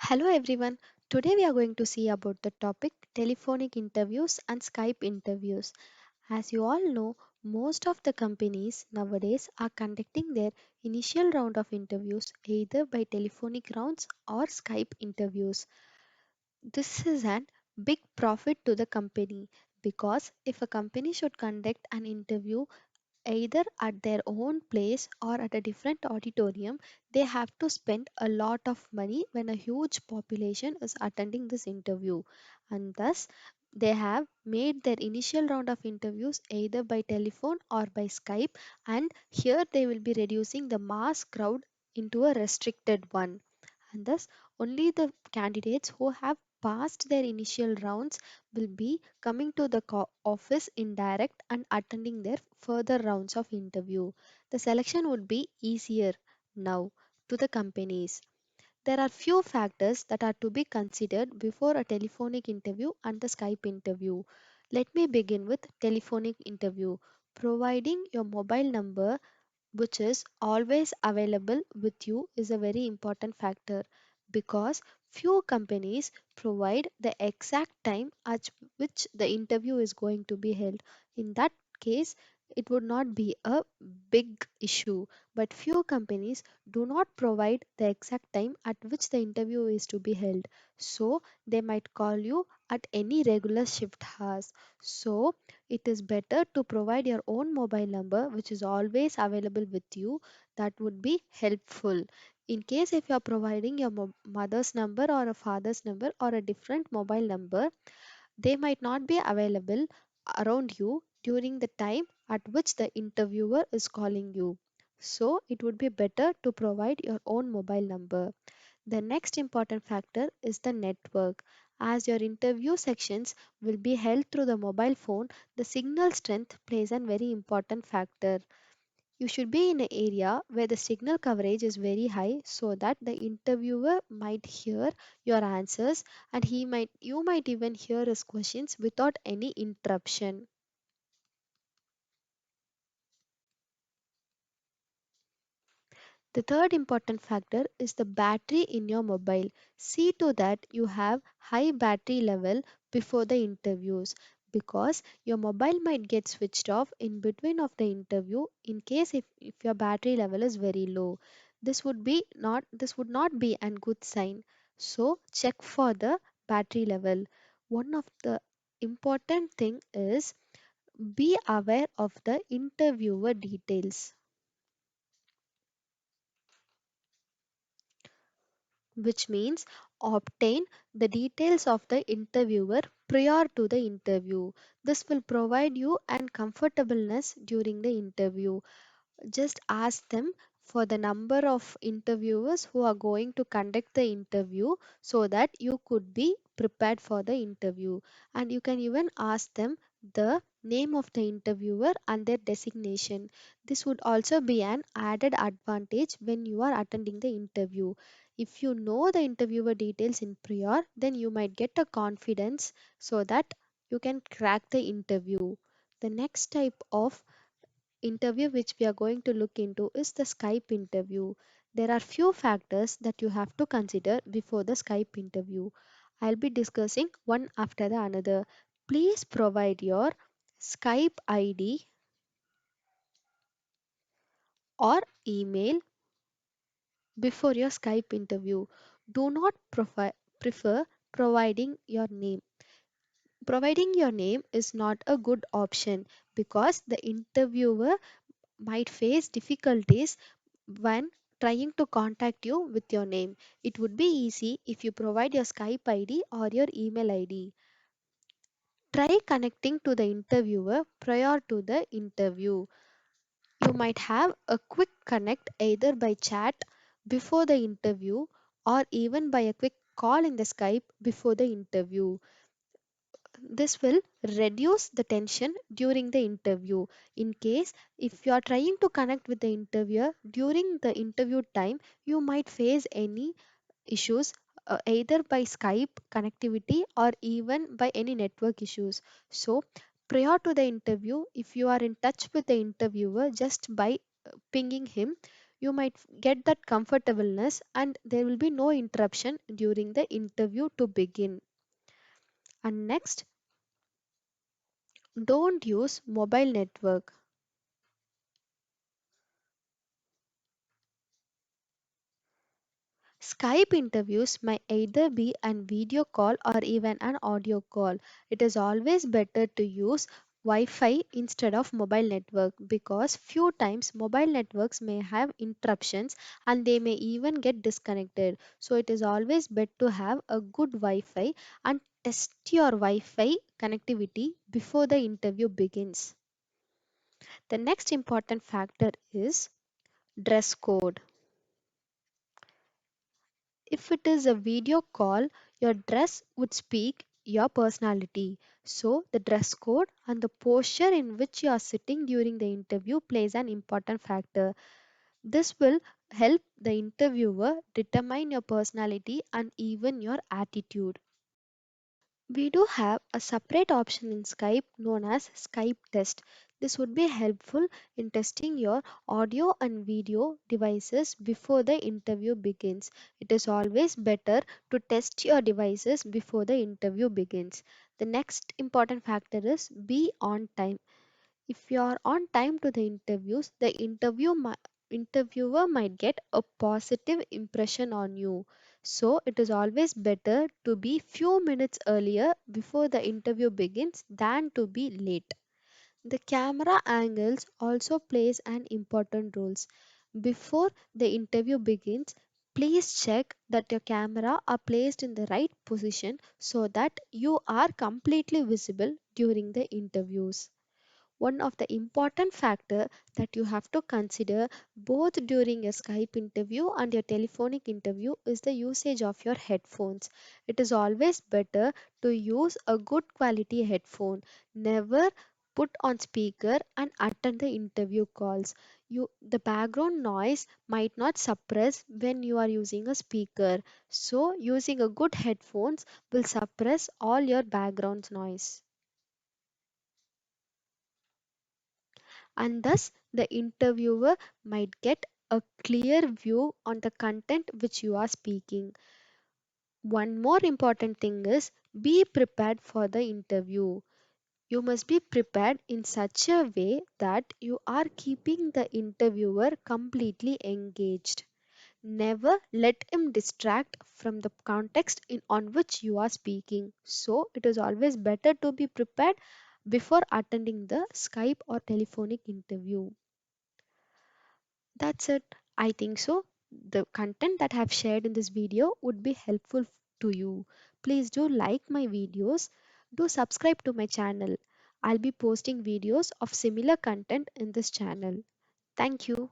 Hello everyone. Today we are going to see about the topic telephonic interviews and Skype interviews. As you all know, most of the companies nowadays are conducting their initial round of interviews either by telephonic rounds or Skype interviews. This is an big profit to the company because if a company should conduct an interview either at their own place or at a different auditorium, they have to spend a lot of money when a huge population is attending this interview. And thus, they have made their initial round of interviews either by telephone or by Skype, and here they will be reducing the mass crowd into a restricted one. And thus, only the candidates who have passed their initial rounds will be coming to the office in direct and attending their further rounds of interview. The selection would be easier now to the companies. There are few factors that are to be considered before a telephonic interview and the Skype interview. Let me begin with telephonic interview. Providing your mobile number which is always available with you is a very important factor because few companies provide the exact time at which the interview is going to be held. In that case, it would not be a big issue, but few companies do not provide the exact time at which the interview is to be held. So, they might call you at any regular shift hours. So, it is better to provide your own mobile number which is always available with you. That would be helpful. In case if you are providing your mother's number or a father's number or a different mobile number, they might not be available around you during the time at which the interviewer is calling you. So it would be better to provide your own mobile number. The next important factor is the network. As your interview sections will be held through the mobile phone, the signal strength plays a very important factor. You should be in an area where the signal coverage is very high so that the interviewer might hear your answers and you might even hear his questions without any interruption. The third important factor is the battery in your mobile. See to that you have high battery level before the interviews because your mobile might get switched off in between of the interview in case if your battery level is very low. This would not be a good sign. So check for the battery level. One of the important thing is be aware of the interviewer details, which means obtain the details of the interviewer prior to the interview. This will provide you an comfortableness during the interview. Just ask them for the number of interviewers who are going to conduct the interview so that you could be prepared for the interview. And you can even ask them the name of the interviewer and their designation. This would also be an added advantage when you are attending the interview. If you know the interviewer details in prior, then you might get a confidence so that you can crack the interview. The next type of interview which we are going to look into is the Skype interview. There are few factors that you have to consider before the Skype interview. I'll be discussing one after the another. Please provide your Skype ID or email before your Skype interview. Do not prefer providing your name. Providing your name is not a good option because the interviewer might face difficulties when trying to contact you with your name. It would be easy if you provide your Skype ID or your email ID. Try connecting to the interviewer prior to the interview. You might have a quick connect either by chat before the interview or even by a quick call in the Skype before the interview. This will reduce the tension during the interview. In case if you are trying to connect with the interviewer during the interview time, you might face any issues either by Skype connectivity or even by any network issues. So prior to the interview, if you are in touch with the interviewer just by pinging him, You might get that comfortableness and there will be no interruption during the interview to begin. And next, don't use mobile network. Skype interviews may either be a video call or even an audio call. It is always better to use Wi-Fi instead of mobile network because few times mobile networks may have interruptions and they may even get disconnected. So it is always better to have a good Wi-Fi and test your Wi-Fi connectivity before the interview begins. The next important factor is dress code. If it is a video call, your dress would speak your personality. So, the dress code and the posture in which you are sitting during the interview plays an important factor. This will help the interviewer determine your personality and even your attitude. We do have a separate option in Skype known as Skype Test. This would be helpful in testing your audio and video devices before the interview begins. It is always better to test your devices before the interview begins. The next important factor is be on time. If you are on time to the interviews, the interviewer might get a positive impression on you. So it is always better to be few minutes earlier before the interview begins than to be late. The camera angles also plays an important role. Before the interview begins, please check that your camera are placed in the right position so that you are completely visible during the interviews. One of the important factor that you have to consider both during a Skype interview and your telephonic interview is the usage of your headphones. It is always better to use a good quality headphone. Never put on speaker and attend the interview calls. The background noise might not suppress when you are using a speaker. So using a good headphones will suppress all your background noise. And thus the interviewer might get a clear view on the content which you are speaking. One more important thing is be prepared for the interview. You must be prepared in such a way that you are keeping the interviewer completely engaged. Never let him distract from the context on which you are speaking. So, it is always better to be prepared before attending the Skype or telephonic interview. That's it. I think so. The content that I have shared in this video would be helpful to you. Please do like my videos. Do subscribe to my channel. I'll be posting videos of similar content in this channel. Thank you.